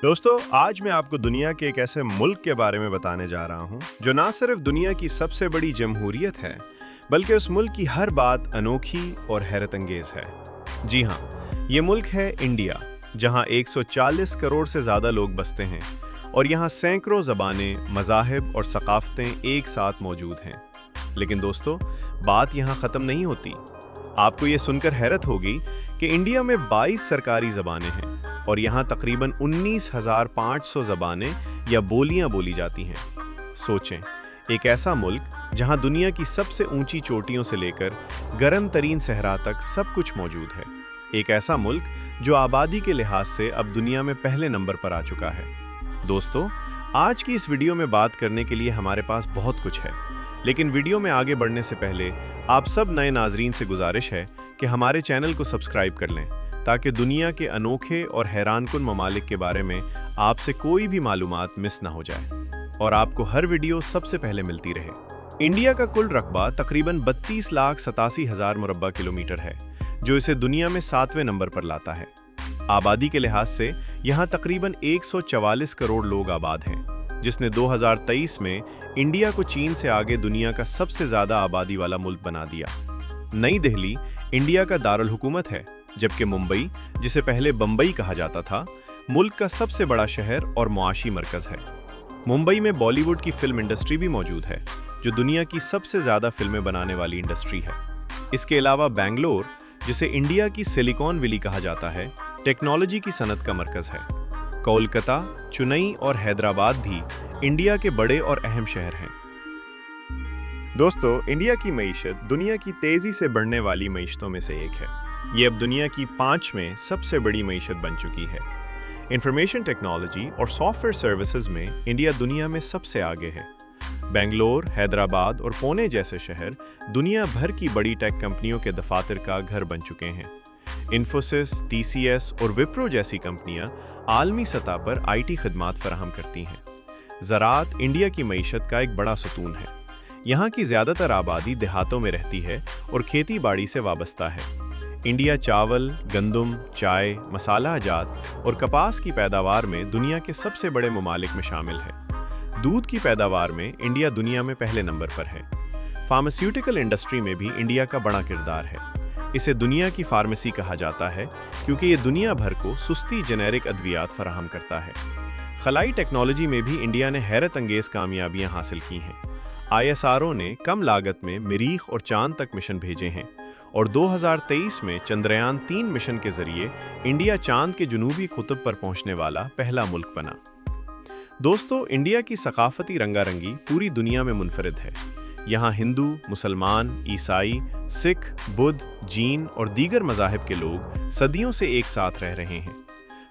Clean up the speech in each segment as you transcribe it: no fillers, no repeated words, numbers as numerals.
दोस्तों, आज मैं आपको दुनिया के एक ऐसे मुल्क के बारे में बताने जा रहा हूं जो ना सिर्फ दुनिया की सबसे बड़ी जमहूरियत है, बल्कि उस मुल्क की हर बात अनोखी और हैरत अंगेज है। जी हाँ, ये मुल्क है इंडिया, जहां 140 करोड़ से ज़्यादा लोग बसते हैं और यहाँ सैकड़ों ज़बानें, मज़ाहिब और सकाफ़तें एक साथ मौजूद हैं। लेकिन दोस्तों, बात यहाँ ख़त्म नहीं होती। आपको ये सुनकर हैरत होगी कि इंडिया में 22 सरकारी ज़बानें हैं और यहाँ तकरीबन 19,500 ज़बानें या बोलियाँ बोली जाती हैं। सोचें, एक ऐसा मुल्क जहाँ दुनिया की सबसे ऊंची चोटियों से लेकर गर्म तरीन सहरा तक सब कुछ मौजूद है। एक ऐसा मुल्क जो आबादी के लिहाज से अब दुनिया में पहले नंबर पर आ चुका है। दोस्तों, आज की इस वीडियो में बात करने के लिए हमारे पास बहुत कुछ है, लेकिन वीडियो में आगे बढ़ने से पहले आप सब नए नाजरीन से गुजारिश है कि हमारे चैनल को सब्सक्राइब कर लें, ताकि दुनिया के अनोखे और हैरानकुन ममालिक के बारे में आपसे कोई भी मालूमात मिस ना हो जाए और आपको हर वीडियो सबसे पहले मिलती रहे। इंडिया का कुल रकबा तकरीबन 32,87,000 मुरब्बा किलोमीटर है, जो इसे दुनिया में 7वें नंबर पर लाता है। आबादी के लिहाज से यहाँ तकरीबन 144 करोड़ लोग आबाद हैं, जिसने 2023 में इंडिया को चीन से आगे दुनिया का सबसे ज़्यादा आबादी वाला मुल्क बना दिया। नई दिल्ली इंडिया का दारुल हुकूमत है, जबकि मुंबई, जिसे पहले बम्बई कहा जाता था, मुल्क का सबसे बड़ा शहर और मुआशी मरकज़ है। मुंबई में बॉलीवुड की फिल्म इंडस्ट्री भी मौजूद है, जो दुनिया की सबसे ज़्यादा फिल्में बनाने वाली इंडस्ट्री है। इसके अलावा बेंगलोर, जिसे इंडिया की सिलिकॉन वैली कहा जाता है, टेक्नोलॉजी की सनत का मरकज़ है। कोलकाता, चेन्नई और हैदराबाद भी इंडिया के बड़े और अहम शहर हैं। दोस्तों, इंडिया की मईशत दुनिया की तेज़ी से बढ़ने वाली मईशतों में से एक है। ये अब दुनिया की 5वें सबसे बड़ी मईशत बन चुकी है। इंफॉर्मेशन टेक्नोलॉजी और सॉफ्टवेयर सर्विसेज में इंडिया दुनिया में सबसे आगे है। बेंगलोर, हैदराबाद और पुणे जैसे शहर दुनिया भर की बड़ी टेक कंपनियों के दफातर का घर बन चुके हैं। इन्फोसिस, TCS और विप्रो जैसी कंपनियां आलमी सतह पर IT खदमात फराहम करती हैं। ज़राअत इंडिया की मईशत का एक बड़ा सतून है। यहाँ की ज़्यादातर आबादी देहातों में रहती है और खेती बाड़ी से वाबस्ता है। इंडिया चावल, गंदम, चाय, मसाला अजात और कपास की पैदावार में दुनिया के सबसे बड़े ममालिक में शामिल है। दूध की पैदावार में इंडिया दुनिया में पहले नंबर पर है। फार्मास्यूटिकल इंडस्ट्री में भी इंडिया का बड़ा किरदार है। इसे दुनिया की फार्मेसी कहा जाता है, क्योंकि ये दुनिया भर को सुस्ती जेनेरिक अद्वियात फराहम करता है। खलाई टेक्नोलॉजी में भी इंडिया ने हैरत अंगेज कामयाबियां हासिल की हैं। ISRO ने कम लागत में मरीख और चांद तक मिशन भेजे हैं और 2023 में चंद्रयान 3 मिशन के जरिए इंडिया चांद के जुनूबी कुतुब पर पहुंचने वाला पहला मुल्क बना। दोस्तों, इंडिया की सकाफती रंगारंगी पूरी दुनिया में मुनफरिद है। यहाँ हिंदू, मुसलमान, ईसाई, सिख, बुद्ध, जीन और दीगर मज़ाहिब के लोग सदियों से एक साथ रह रहे हैं।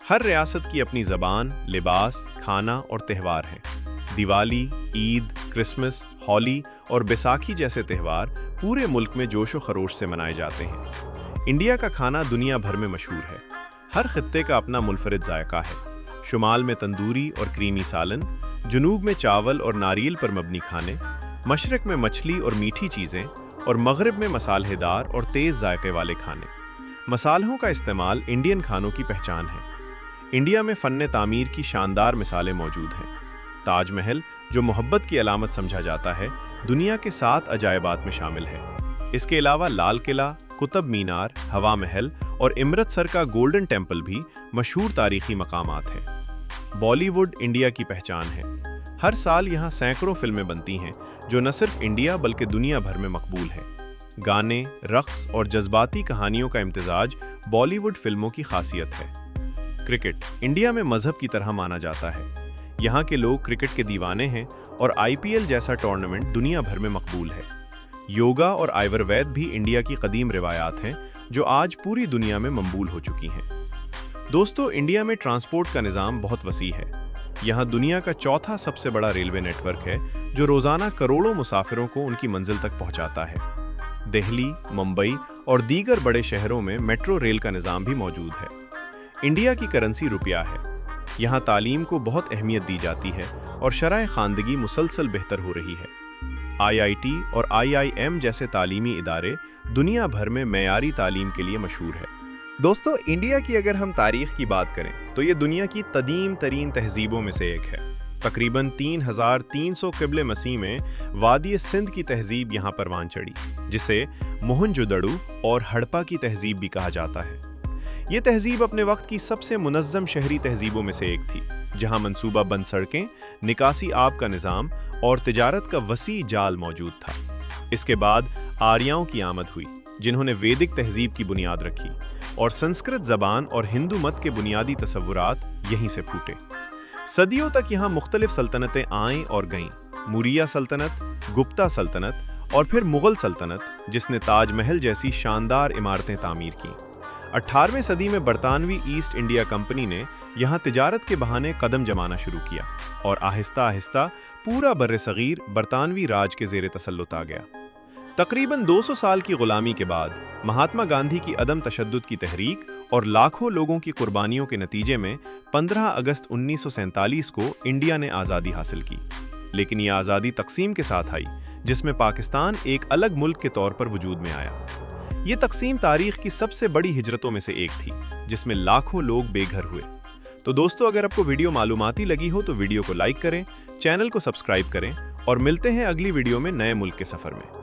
हर रियासत की अपनी ज़बान, लिबास, खाना और त्यौहार हैं। दिवाली, ईद, क्रिसमस, होली और बैसाखी जैसे त्यौहार पूरे मुल्क में जोश व खरोश से मनाए जाते हैं। इंडिया का खाना दुनिया भर में मशहूर है। हर खित्ते का अपना मुनफरिद जायका है। शुमाल में तंदूरी और क्रीमी सालन, जुनूब में चावल और नारियल पर मबनी खाने, मशरक में मछली और मीठी चीज़ें और मगरिब में मसालेदार और तेज़ जायके वाले खाने। मसालों का इस्तेमाल इंडियन खानों की पहचान है। इंडिया में फ़न तामीर की शानदार मिसालें मौजूद हैं। ताजमहल, जो मोहब्बत की अलामत समझा जाता है, दुनिया के 7 अजायबात में शामिल है। इसके अलावा लाल किला, कुतुब मीनार, हवा महल और अमृतसर का गोल्डन टेम्पल भी मशहूर तारीखी मकामात हैं। बॉलीवुड इंडिया की पहचान है। हर साल यहाँ सैकड़ों फिल्में बनती हैं, जो न सिर्फ इंडिया बल्कि दुनिया भर में मकबूल है। गाने, रक्स और जज्बाती कहानियों का इम्तिजाज बॉलीवुड फिल्मों की खासियत है। क्रिकेट इंडिया में मजहब की तरह माना जाता है। यहाँ के लोग क्रिकेट के दीवाने हैं और IPL जैसा टूर्नामेंट दुनिया भर में मकबूल है। योगा और आयुर्वेद भी इंडिया की कदीम रिवायात हैं, जो आज पूरी दुनिया में मकबूल हो चुकी हैं। दोस्तों, इंडिया में ट्रांसपोर्ट का निज़ाम बहुत वसी है। यहाँ दुनिया का चौथा सबसे बड़ा रेलवे नेटवर्क है, जो रोज़ाना करोड़ों मुसाफिरों को उनकी मंजिल तक पहुँचाता है। दिल्ली, मुंबई और दीगर बड़े शहरों में मेट्रो रेल का निज़ाम भी मौजूद है। इंडिया की करेंसी रुपया है। यहाँ तालीम को बहुत अहमियत दी जाती है और शरह ख़ानदगी मुसलसल बेहतर हो रही है। IIT और IIM जैसे तालीमी इदारे दुनिया भर में मेयारी तालीम के लिए मशहूर है। दोस्तों, इंडिया की अगर हम तारीख की बात करें तो ये दुनिया की कदीम तरीन तहजीबों में से एक है। तकरीबन 3300 क़िबले मसीह में वादी सिंध की तहजीब यहाँ परवान चढ़ी, जिसे मोहनजोदड़ो और हड़प्पा की तहजीब भी कहा जाता है। ये तहजीब अपने वक्त की सबसे मुनज़्ज़म शहरी तहजीबों में से एक थी, जहाँ मंसूबा बंद सड़कें, निकासी आब का निज़ाम और तिजारत का वसी जाल मौजूद था। इसके बाद आर्यों की आमद हुई, जिन्होंने वैदिक तहजीब की बुनियाद रखी, और संस्कृत ज़बान और हिंदू मत के बुनियादी तसव्वुरात यहीं से फूटे। सदियों तक यहाँ मुख्तलिफ सल्तनतें आईं और गईं। मुरिया सल्तनत, गुप्ता सल्तनत और फिर मुग़ल सल्तनत, जिसने ताजमहल जैसी शानदार इमारतें तामीर कीं। 18वीं सदी में बरतानवी ईस्ट इंडिया कंपनी ने यहाँ तिजारत के बहाने कदम जमाना शुरू किया, और आहिस्ता आहिस्ता पूरा बर्र-ए-सग़ीर बरतानवी राज के ज़ेरे तसल्लुत आ गया। तकरीबन 200 साल की गुलामी के बाद महात्मा गांधी की अदम तशद्दुद की तहरीक और लाखों लोगों की कुर्बानियों के नतीजे में 15 अगस्त 1947 को इंडिया ने आज़ादी हासिल की। लेकिन ये आज़ादी तकसीम के साथ आई, जिसमें पाकिस्तान एक अलग मुल्क के तौर पर वजूद में आया। ये तकसीम तारीख की सबसे बड़ी हिजरतों में से एक थी, जिसमें लाखों लोग बेघर हुए। तो दोस्तों, अगर आपको वीडियो मालूमाती लगी हो तो वीडियो को लाइक करें, चैनल को सब्सक्राइब करें और मिलते हैं अगली वीडियो में नए मुल्क के सफ़र में।